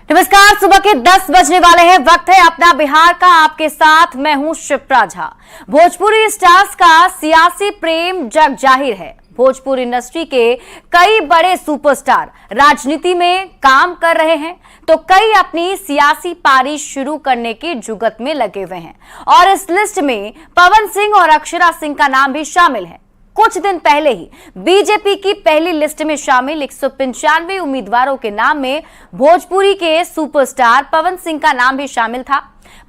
नमस्कार, सुबह के 10 बजने वाले हैं। वक्त है अपना बिहार का। आपके साथ मैं हूं शिप्रा झा। भोजपुरी स्टार्स का सियासी प्रेम जग जाहिर है। भोजपुरी इंडस्ट्री के कई बड़े सुपरस्टार राजनीति में काम कर रहे हैं तो कई अपनी सियासी पारी शुरू करने की जुगत में लगे हुए हैं और इस लिस्ट में पवन सिंह और अक्षरा सिंह का नाम भी शामिल है। कुछ दिन पहले ही बीजेपी की पहली लिस्ट में शामिल 195 उम्मीदवारों के नाम में भोजपुरी के सुपरस्टार पवन सिंह का नाम भी शामिल था।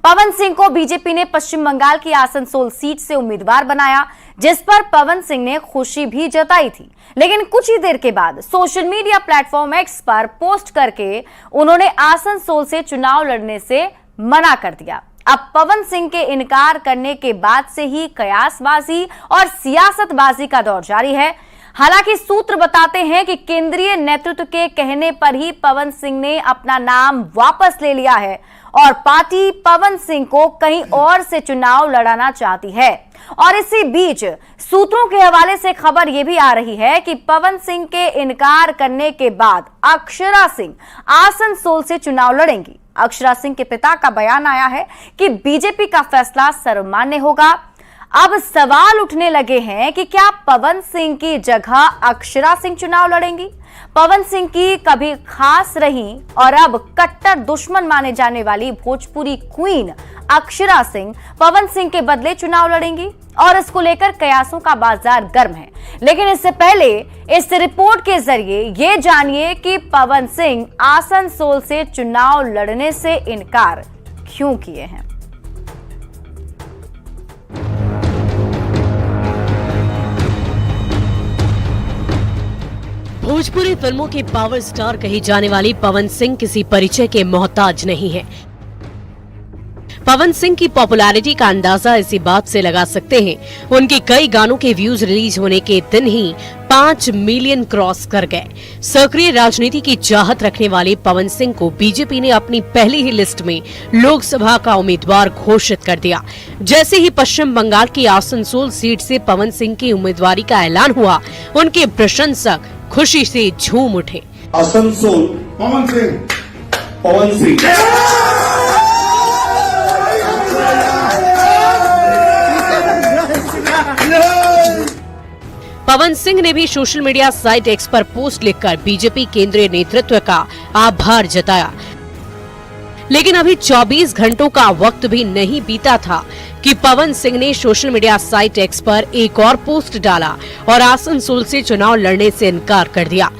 पवन सिंह को बीजेपी ने पश्चिम बंगाल की आसनसोल सीट से उम्मीदवार बनाया, जिस पर पवन सिंह ने खुशी भी जताई थी। लेकिन कुछ ही देर के बाद सोशल मीडिया प्लेटफॉर्म एक्स पर पोस्ट करके उन्होंने आसनसोल से चुनाव लड़ने से मना कर दिया। अब पवन सिंह के इनकार करने के बाद से ही कयासबाजी और सियासतबाजी का दौर जारी है। हालांकि सूत्र बताते हैं कि केंद्रीय नेतृत्व के कहने पर ही पवन सिंह ने अपना नाम वापस ले लिया है और पार्टी पवन सिंह को कहीं और से चुनाव लड़ाना चाहती है। और इसी बीच सूत्रों के हवाले से खबर यह भी आ रही है कि पवन सिंह के इनकार करने के बाद अक्षरा सिंह आसनसोल से चुनाव लड़ेंगी। अक्षरा सिंह के पिता का बयान आया है कि बीजेपी का फैसला सर्वमान्य होगा। अब सवाल उठने लगे हैं कि क्या पवन सिंह की जगह अक्षरा सिंह चुनाव लड़ेंगी? पवन सिंह की कभी खास रही और अब कट्टर दुश्मन माने जाने वाली भोजपुरी क्वीन अक्षरा सिंह पवन सिंह के बदले चुनाव लड़ेंगी और इसको लेकर कयासों का बाजार गर्म है। लेकिन इससे पहले इस रिपोर्ट के जरिए ये जानिए कि पवन सिंह आसनसोल से चुनाव लड़ने से इनकार क्यों किए हैं। भोजपुरी फिल्मों के पावर स्टार कही जाने वाली पवन सिंह किसी परिचय के मोहताज नहीं है। पवन सिंह की पॉपुलैरिटी का अंदाजा इसी बात से लगा सकते हैं, उनके कई गानों के व्यूज रिलीज होने के दिन ही 5 मिलियन क्रॉस कर गए। सक्रिय राजनीति की चाहत रखने वाले पवन सिंह को बीजेपी ने अपनी पहली ही लिस्ट में लोकसभा का उम्मीदवार घोषित कर दिया। जैसे ही पश्चिम बंगाल की आसनसोल सीट से पवन सिंह की उम्मीदवारी का ऐलान हुआ, उनके प्रशंसक खुशी से झूम उठे। आसनसोल पवन सिंह पवन सिंह ने भी सोशल मीडिया साइट एक्स पर पोस्ट लिखकर बीजेपी केंद्रीय नेतृत्व का आभार जताया। लेकिन अभी 24 घंटों का वक्त भी नहीं बीता था कि पवन सिंह ने सोशल मीडिया साइट एक्स पर एक और पोस्ट डाला और आसनसोल से चुनाव लड़ने से इनकार कर दिया।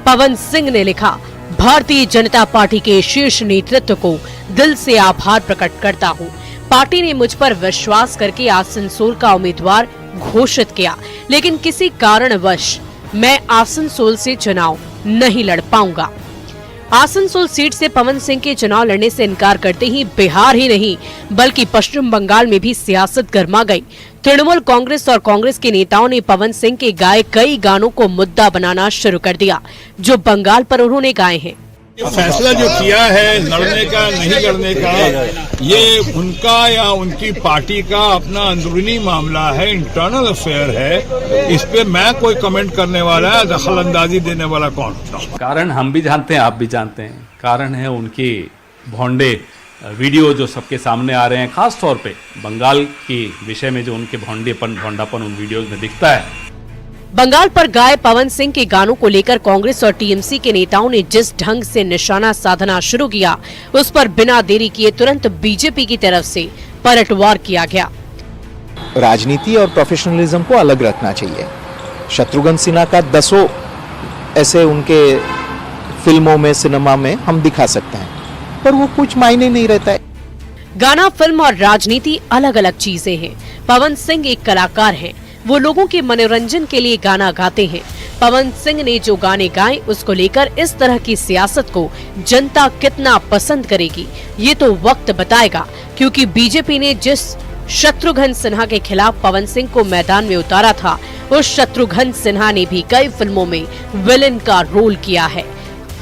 पवन सिंह ने लिखा, भारतीय जनता पार्टी के शीर्ष नेतृत्व को दिल से आभार प्रकट करता हूँ। पार्टी ने मुझ पर विश्वास करके आसनसोल का उम्मीदवार घोषित किया, लेकिन किसी कारणवश मैं आसनसोल से चुनाव नहीं लड़ पाऊंगा। आसनसोल सीट से पवन सिंह के चुनाव लड़ने से इनकार करते ही बिहार ही नहीं बल्कि पश्चिम बंगाल में भी सियासत गर्मा गई। तृणमूल कांग्रेस और कांग्रेस के नेताओं ने पवन सिंह के गाए कई गानों को मुद्दा बनाना शुरू कर दिया, जो बंगाल पर उन्होंने गाए हैं। फैसला जो किया है लड़ने का नहीं लड़ने का, ये उनका या उनकी पार्टी का अपना अंदरूनी मामला है, इंटरनल अफेयर है। इस पे मैं कोई कमेंट करने वाला है, दखल अंदाजी देने वाला कौन होता है? कारण हम भी जानते हैं, आप भी जानते हैं। कारण है उनके भोंडे वीडियो जो सबके सामने आ रहे हैं, खास तौर पे बंगाल के विषय में जो उनके भोंडापन उन वीडियोज में दिखता है। बंगाल पर गाए पवन सिंह के गानों को लेकर कांग्रेस और टीएमसी के नेताओं ने जिस ढंग से निशाना साधना शुरू किया, उस पर बिना देरी किए तुरंत बीजेपी की तरफ से पलटवार किया गया। राजनीति और प्रोफेशनलिज्म को अलग रखना चाहिए। शत्रुघ्न सिन्हा का 10 ऐसे उनके फिल्मों में, सिनेमा में हम दिखा सकते हैं, पर वो कुछ मायने नहीं रहता है। गाना, फिल्म और राजनीति अलग अलग चीजें हैं। पवन सिंह एक कलाकार हैं, वो लोगों के मनोरंजन के लिए गाना गाते हैं। पवन सिंह ने जो गाने गाए उसको लेकर इस तरह की सियासत को जनता कितना पसंद करेगी, ये तो वक्त बताएगा, क्योंकि बीजेपी ने जिस शत्रुघ्न सिन्हा के खिलाफ पवन सिंह को मैदान में उतारा था, उस शत्रुघ्न सिन्हा ने भी कई फिल्मों में विलेन का रोल किया है।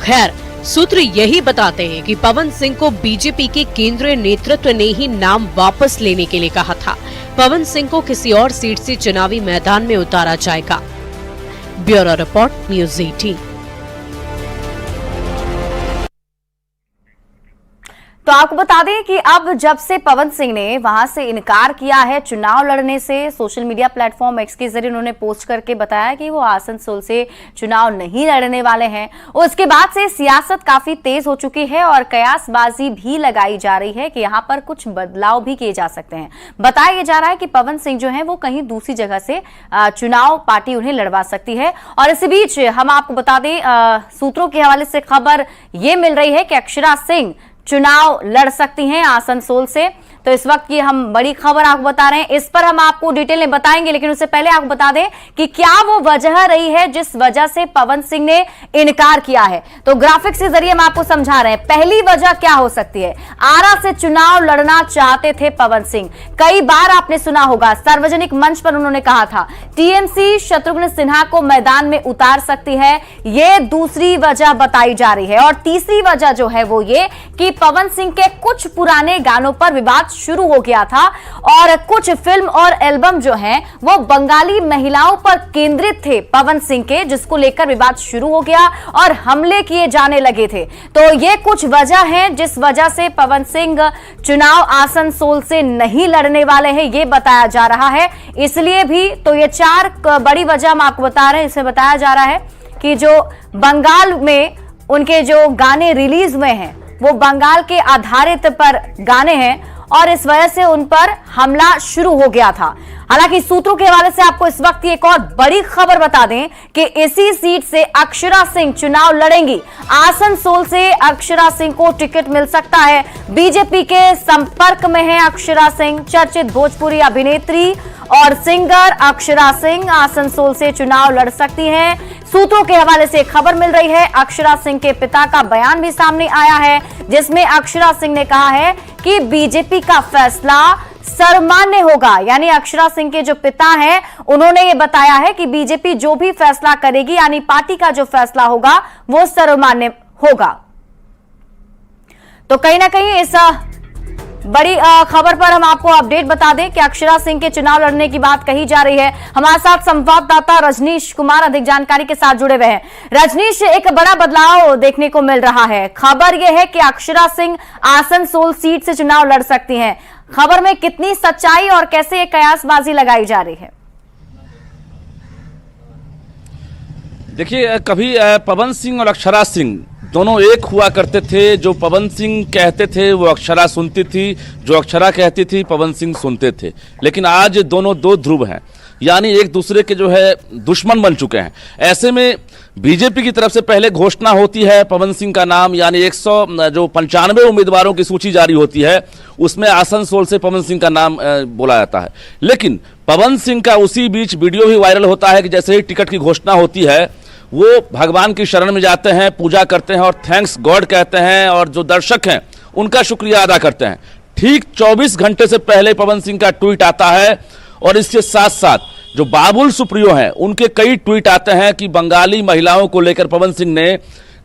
खैर, सूत्र यही बताते हैं कि पवन सिंह को बीजेपी के केंद्रीय नेतृत्व ने ही नाम वापस लेने के लिए कहा था। पवन सिंह को किसी और सीट से चुनावी मैदान में उतारा जाएगा। Bureau report, news 18। आपको बता दें कि अब जब से पवन सिंह ने वहां से इनकार किया है चुनाव लड़ने से, सोशल मीडिया प्लेटफॉर्म एक्स के जरिए उन्होंने पोस्ट करके बताया कि वो आसनसोल से चुनाव नहीं लड़ने वाले हैं, उसके बाद से सियासत काफी तेज हो चुकी है और कयासबाजी भी लगाई जा रही है कि यहां पर कुछ बदलाव भी किए जा सकते हैं। बताया जा रहा है कि पवन सिंह जो है वो कहीं दूसरी जगह से चुनाव पार्टी उन्हें लड़वा सकती है। और इसी बीच हम आपको बता दें, सूत्रों के हवाले से खबर ये मिल रही है कि अक्षरा सिंह चुनाव लड़ सकती हैं आसनसोल से। तो इस वक्त की हम बड़ी खबर आपको बता रहे हैं, इस पर हम आपको डिटेल में बताएंगे, लेकिन उससे पहले आपको बता दें कि क्या वो वजह रही है जिस वजह से पवन सिंह ने इनकार किया है। तो ग्राफिक्स के जरिए हम आपको समझा रहे हैं पहली वजह क्या हो सकती है। आरा से चुनाव लड़ना चाहते थे पवन सिंह, कई बार आपने सुना होगा, सार्वजनिक मंच पर उन्होंने कहा था टीएमसी शत्रुघ्न सिन्हा को मैदान में उतार सकती है, ये दूसरी वजह बताई जा रही है। और तीसरी वजह जो है वो ये कि पवन सिंह के कुछ पुराने गानों पर विवाद शुरू हो गया था और कुछ फिल्म और एल्बम जो हैं वो बंगाली महिलाओं पर केंद्रित थे पवन सिंह के, जिसको लेकर विवाद शुरू हो गया और हमले किए जाने लगे थे। तो ये कुछ वजह हैं जिस वजह से पवन सिंह चुनाव आसनसोल से नहीं लड़ने वाले हैं, ये बताया जा रहा है। इसलिए भी तो ये 4 बड़ी वजह हम आपको बता रहे हैं। इसमें बताया जा रहा है कि जो बंगाल में उनके जो गाने रिलीज हुए हैं वो बंगाल के आधारित पर गाने हैं और इस वजह से उन पर हमला शुरू हो गया था। हालांकि सूत्रों के हवाले से आपको इस वक्त एक और बड़ी खबर बता दें कि इसी सीट से अक्षरा सिंह चुनाव लड़ेंगी। आसनसोल से अक्षरा सिंह को टिकट मिल सकता है। बीजेपी के संपर्क में है अक्षरा सिंह। चर्चित भोजपुरी अभिनेत्री और सिंगर अक्षरा सिंह आसनसोल से चुनाव लड़ सकती हैं। सूत्रों के हवाले से खबर मिल रही है, अक्षरा सिंह के पिता का बयान भी सामने आया है जिसमें अक्षरा सिंह ने कहा है कि बीजेपी का फैसला सर्वमान्य होगा। यानी अक्षरा सिंह के जो पिता हैं उन्होंने ये बताया है कि बीजेपी जो भी फैसला करेगी, यानी पार्टी का जो फैसला होगा वो सर्वमान्य होगा। तो कहीं ना कहीं इस बड़ी खबर पर हम आपको अपडेट बता दें कि अक्षरा सिंह के चुनाव लड़ने की बात कही जा रही है। हमारे साथ संवाददाता रजनीश कुमार अधिक जानकारी के साथ जुड़े हुए हैं। रजनीश, एक बड़ा बदलाव देखने को मिल रहा है, खबर यह है कि अक्षरा सिंह आसनसोल सीट से चुनाव लड़ सकती हैं। खबर में कितनी सच्चाई और कैसे ये कयासबाजी लगाई जा रही है? देखिए, कभी पवन सिंह और अक्षरा सिंह दोनों एक हुआ करते थे। जो पवन सिंह कहते थे वो अक्षरा सुनती थी, जो अक्षरा कहती थी पवन सिंह सुनते थे। लेकिन आज दोनों दो ध्रुव हैं, यानी एक दूसरे के जो है दुश्मन बन चुके हैं। ऐसे में बीजेपी की तरफ से पहले घोषणा होती है पवन सिंह का नाम, यानी 195 उम्मीदवारों की सूची जारी होती है, उसमें आसनसोल से पवन सिंह का नाम बोला जाता है। लेकिन पवन सिंह का उसी बीच वीडियो भी वायरल होता है कि जैसे ही टिकट की घोषणा होती है वो भगवान की शरण में जाते हैं, पूजा करते हैं और थैंक्स गॉड कहते हैं और जो दर्शक हैं उनका शुक्रिया अदा करते हैं। ठीक 24 घंटे से पहले पवन सिंह का ट्वीट आता है और इसके साथ साथ जो बाबुल सुप्रियो हैं उनके कई ट्वीट आते हैं कि बंगाली महिलाओं को लेकर पवन सिंह ने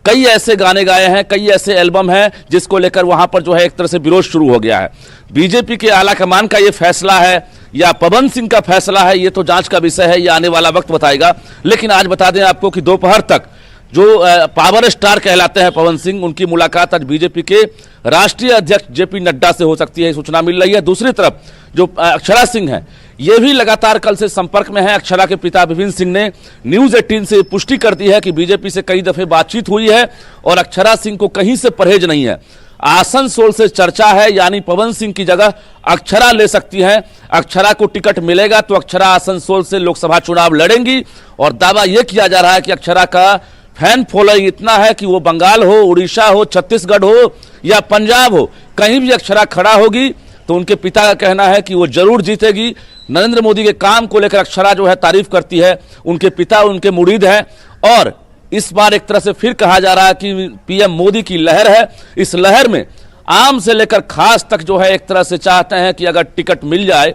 कई ऐसे गाने गाए हैं, कई ऐसे एल्बम हैं जिसको लेकर वहां पर जो है एक तरह से विरोध शुरू हो गया है। बीजेपी के आला कमान का ये फैसला है या पवन सिंह का फैसला है, ये तो जांच का विषय है, ये आने वाला वक्त बताएगा। लेकिन आज बता दें आपको कि दोपहर तक जो पावर स्टार कहलाते हैं पवन सिंह, उनकी मुलाकात आज बीजेपी के राष्ट्रीय अध्यक्ष जेपी नड्डा से हो सकती है, सूचना मिल रही है। दूसरी तरफ जो अक्षरा सिंह है ये भी लगातार कल से संपर्क में है। अक्षरा के पिता विपिन सिंह ने न्यूज 18 से पुष्टि कर दी है कि बीजेपी से कई दफे बातचीत हुई है और अक्षरा सिंह को कहीं से परहेज नहीं है। आसनसोल से चर्चा है, यानी पवन सिंह की जगह अक्षरा ले सकती हैं। अक्षरा को टिकट मिलेगा तो अक्षरा आसनसोल से लोकसभा चुनाव लड़ेंगी और दावा यह किया जा रहा है कि अक्षरा का फैन फॉलोइंग इतना है कि वो बंगाल हो, उड़ीसा हो, छत्तीसगढ़ हो या पंजाब हो, कहीं भी अक्षरा खड़ा होगी तो उनके पिता का कहना है कि वो जरूर जीतेगी। नरेंद्र मोदी के काम को लेकर अक्षरा जो है तारीफ करती है, उनके पिता उनके मुरीद हैं और इस बार एक तरह से फिर कहा जा रहा है कि पीएम मोदी की लहर है। इस लहर में आम से लेकर खास तक जो है एक तरह से चाहते हैं कि अगर टिकट मिल जाए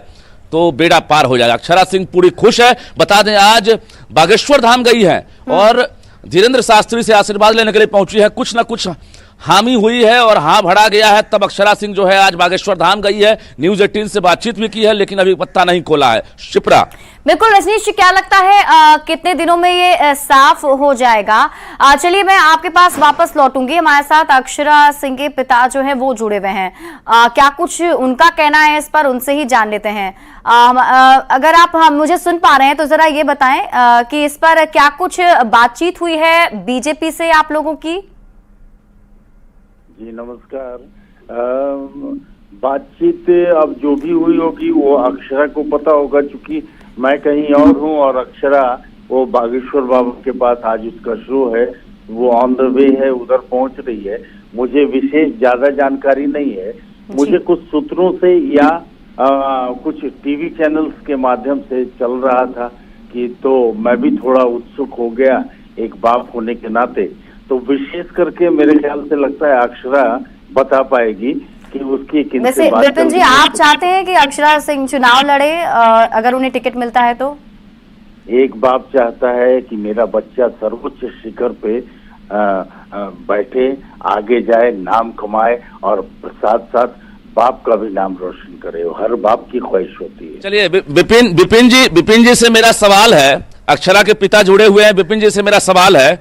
तो बेड़ा पार हो जाएगा। अक्षरा सिंह पूरी खुश है। बता दें आज बागेश्वर धाम गई है और धीरेन्द्र शास्त्री से आशीर्वाद लेने के लिए पहुंची है। कुछ ना कुछ हामी हुई है और हाँ भरा गया है, तब अक्षरा सिंह जो है आज बागेश्वर धाम गई है, न्यूज 18 से बातचीत भी की है, लेकिन अभी पत्ता नहीं खोला है। शिप्रा, बिल्कुल रजनीश, क्या लगता है कितने दिनों में ये साफ हो जाएगा? चलिए मैं आपके पास वापस लौटूंगी। हमारे साथ अक्षरा सिंह के पिता जो है वो जुड़े हुए हैं, क्या कुछ उनका कहना है इस पर, उनसे ही जान लेते हैं। अगर आप मुझे सुन पा रहे हैं तो जरा ये बताएं कि इस पर क्या कुछ बातचीत हुई है बीजेपी से आप लोगों की? जी नमस्कार। बातचीत अब जो भी हुई होगी वो अक्षरा को पता होगा, क्योंकि मैं कहीं और हूँ और अक्षरा वो बागेश्वर बाबा के पास आज उसका शो है, वो ऑन द वे है, उधर पहुंच रही है। मुझे विशेष ज्यादा जानकारी नहीं है। मुझे कुछ सूत्रों से या कुछ टीवी चैनल्स के माध्यम से चल रहा था कि, तो मैं भी थोड़ा उत्सुक हो गया एक बाप होने के नाते। तो विशेष करके मेरे ख्याल से लगता है अक्षरा बता पाएगी कि उसकी किनसे वैसे बात विपिन जी, आप चाहते हैं कि अक्षरा सिंह चुनाव लड़े अगर उन्हें टिकट मिलता है तो? एक बाप चाहता है कि मेरा बच्चा सर्वोच्च शिखर पे बैठे, आगे जाए, नाम कमाए और साथ साथ बाप का भी नाम रोशन करे। हर बाप की ख्वाहिश होती है। चलिए विपिन जी से मेरा सवाल है, अक्षरा के पिता जुड़े हुए हैं। विपिन जी से मेरा सवाल है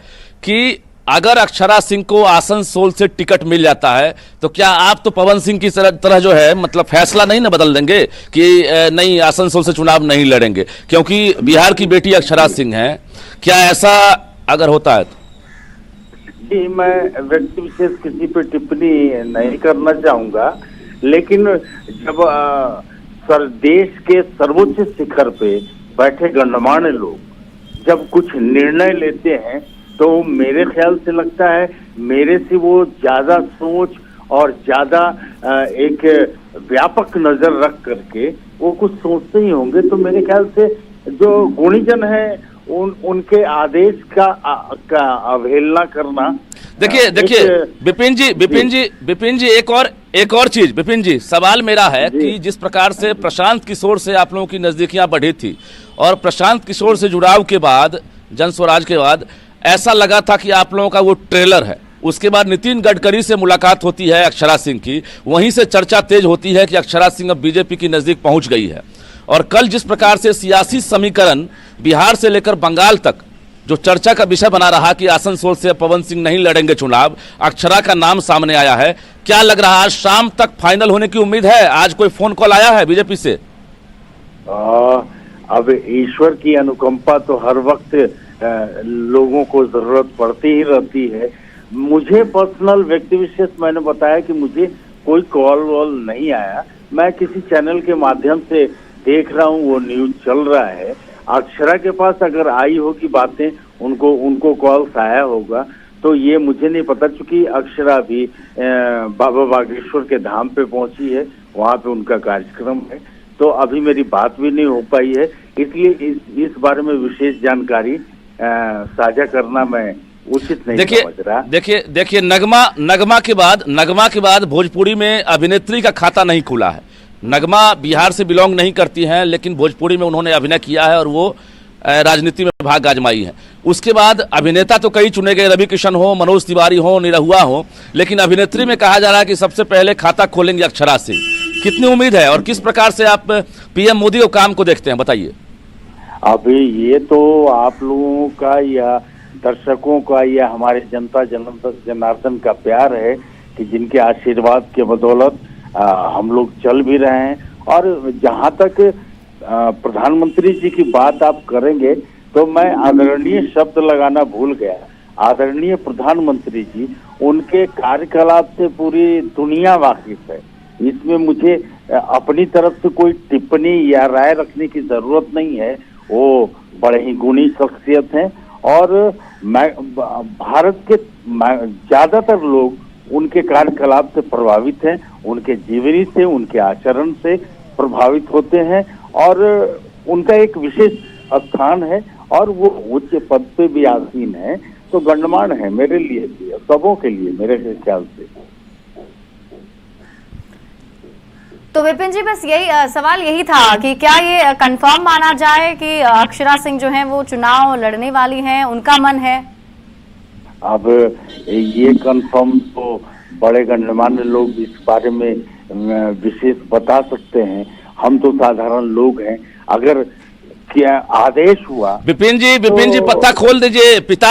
कि अगर अक्षरा सिंह को आसनसोल से टिकट मिल जाता है तो क्या आप तो पवन सिंह की तरह जो है मतलब फैसला नहीं ना बदल देंगे कि नहीं आसनसोल से चुनाव नहीं लड़ेंगे, क्योंकि बिहार की बेटी अक्षरा सिंह है? क्या ऐसा अगर होता है तो? जी मैं व्यक्ति विशेष किसी पे टिप्पणी नहीं करना चाहूंगा, लेकिन जब देश के सर्वोच्च शिखर पे बैठे गणमान्य लोग जब कुछ निर्णय लेते हैं तो मेरे ख्याल से लगता है मेरे से वो ज्यादा सोच और ज्यादा एक व्यापक नजर रख करके वो कुछ सोचते ही होंगे। तो मेरे ख्याल से जो गुणीजन है उनके आदेश का अवहेलना करना। देखिए विपिन जी एक और चीज विपिन जी, सवाल मेरा है कि जिस प्रकार से प्रशांत किशोर से आप लोगों की नजदीकियां बढ़ी थी और प्रशांत किशोर से जुड़ाव के बाद, जन स्वराज के बाद ऐसा लगा था कि आप लोगों का वो ट्रेलर है, उसके बाद नितिन गडकरी से मुलाकात होती है अक्षरा सिंह की, वहीं से चर्चा तेज होती है कि अक्षरा सिंह अब बीजेपी की नजदीक पहुंच गई है। और कल जिस प्रकार से सियासी समीकरण बिहार से लेकर बंगाल तक जो चर्चा का विषय बना रहा कि आसनसोल से पवन सिंह नहीं लड़ेंगे चुनाव, अक्षरा का नाम सामने आया है, क्या लग रहा है आज शाम तक फाइनल होने की उम्मीद है? आज कोई फोन कॉल आया है बीजेपी से? अब ईश्वर की अनुकंपा तो हर वक्त लोगों को जरूरत पड़ती ही रहती है। मुझे पर्सनल व्यक्ति विशेष मैंने बताया कि मुझे कोई कॉल वॉल नहीं आया, मैं किसी चैनल के माध्यम से देख रहा हूँ, वो न्यूज चल रहा है। अक्षरा के पास अगर आई होगी बातें, उनको कॉल्स आया होगा, तो ये मुझे नहीं पता, चूंकि अक्षरा भी बाबा बागेश्वर के धाम पे पहुंची है, वहां पे उनका कार्यक्रम है, तो अभी मेरी बात भी नहीं हो पाई है, इसलिए इस बारे में विशेष जानकारी साझा करना मैं उचित नहीं समझ रहा। देखिए नगमा के बाद भोजपुरी में अभिनेत्री का खाता नहीं खुला है। नगमा बिहार से बिलोंग नहीं करती हैं, लेकिन भोजपुरी में उन्होंने अभिनय किया है और वो राजनीति में भाग आजमाई है। उसके बाद अभिनेता तो कई चुने गए, रवि किशन हो, मनोज तिवारी हो, निरहुआ हो, लेकिन अभिनेत्री में कहा जा रहा है कि सबसे पहले खाता खोलेंगे अक्षरा सिंह। कितनी उम्मीद है और किस प्रकार से आप पीएम मोदी के काम को देखते हैं, बताइए। अभी ये तो आप लोगों का या दर्शकों का या हमारे जनता जनार्दन का प्यार है कि जिनके आशीर्वाद के बदौलत हम लोग चल भी रहे हैं। और जहां तक प्रधानमंत्री जी की बात आप करेंगे तो मैं आदरणीय शब्द लगाना भूल गया। आदरणीय प्रधानमंत्री जी, उनके कार्यकलाप से पूरी दुनिया वाकिफ है, इसमें मुझे अपनी तरफ से कोई टिप्पणी या राय रखने की जरूरत नहीं है। वो बड़े ही गुणी शख्सियत हैं और भारत के ज्यादातर लोग उनके कार्यकलाप से प्रभावित हैं, उनके जीवनी से, उनके आचरण से प्रभावित होते हैं और उनका एक विशेष स्थान है और वो उच्च पद पे भी आसीन है, तो गण्यमान्य है मेरे लिए भी, सबों के लिए मेरे ख्याल से। तो विपिन जी, बस यही सवाल यही था कि क्या ये कंफर्म माना जाए कि अक्षरा सिंह जो हैं वो चुनाव लड़ने वाली हैं, उनका मन है? अब ये कंफर्म तो बड़े गणमान्य लोग इस बारे में विशेष बता सकते हैं, हम तो साधारण लोग हैं। अगर क्या आदेश हुआ, विपिन जी पत्ता खोल दीजिए, पिता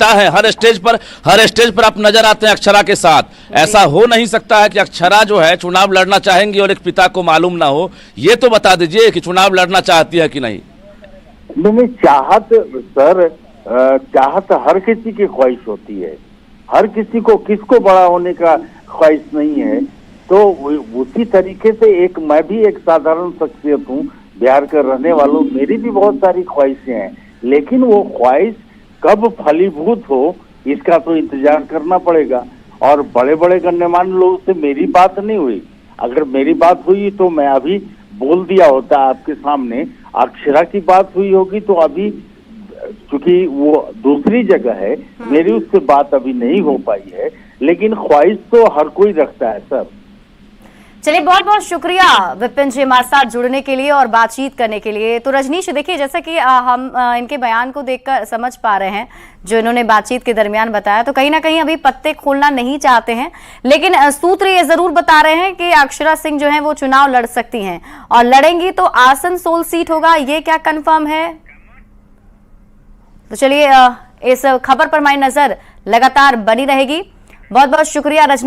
है हर स्टेज पर आप नजर आते हैं अक्षरा के साथ। ऐसा हो नहीं सकता है कि अक्षरा जो है चुनाव लड़ना चाहेंगी और एक पिता को मालूम ना हो। ये तो बता दीजिए कि चुनाव लड़ना चाहती है कि नहीं। नहीं, चाहत सर, चाहत हर किसी की ख्वाहिश होती है, हर किसी को, किसको बड़ा होने का ख्वाहिश नहीं है। तो उसी तरीके से मैं भी एक साधारण शख्सियत हूँ, बिहार का रहने वालों, मेरी भी बहुत सारी ख्वाहिशें हैं, लेकिन वो ख्वाहिश कब फलीभूत हो इसका तो इंतजार करना पड़ेगा। और बड़े बड़े गण्यमान्य लोगों से मेरी बात नहीं हुई, अगर मेरी बात हुई तो मैं अभी बोल दिया होता आपके सामने। अक्षरा की बात हुई होगी तो अभी चूंकि वो दूसरी जगह है, मेरी उससे बात अभी नहीं हो पाई है, लेकिन ख्वाहिश तो हर कोई रखता है सर। चलिए, बहुत बहुत शुक्रिया विपिन जी हमारे साथ जुड़ने के लिए और बातचीत करने के लिए। तो रजनीश, देखिए जैसा कि हम इनके बयान को देखकर समझ पा रहे हैं, जो इन्होंने बातचीत के दरमियान बताया, तो कहीं ना कहीं अभी पत्ते खोलना नहीं चाहते हैं, लेकिन सूत्र ये जरूर बता रहे हैं कि अक्षरा सिंह जो है वो चुनाव लड़ सकती हैं और लड़ेंगी तो आसनसोल सीट होगा। ये क्या कंफर्म है? तो चलिए, इस खबर पर हमारी नजर लगातार बनी रहेगी। बहुत बहुत शुक्रिया रजनीश।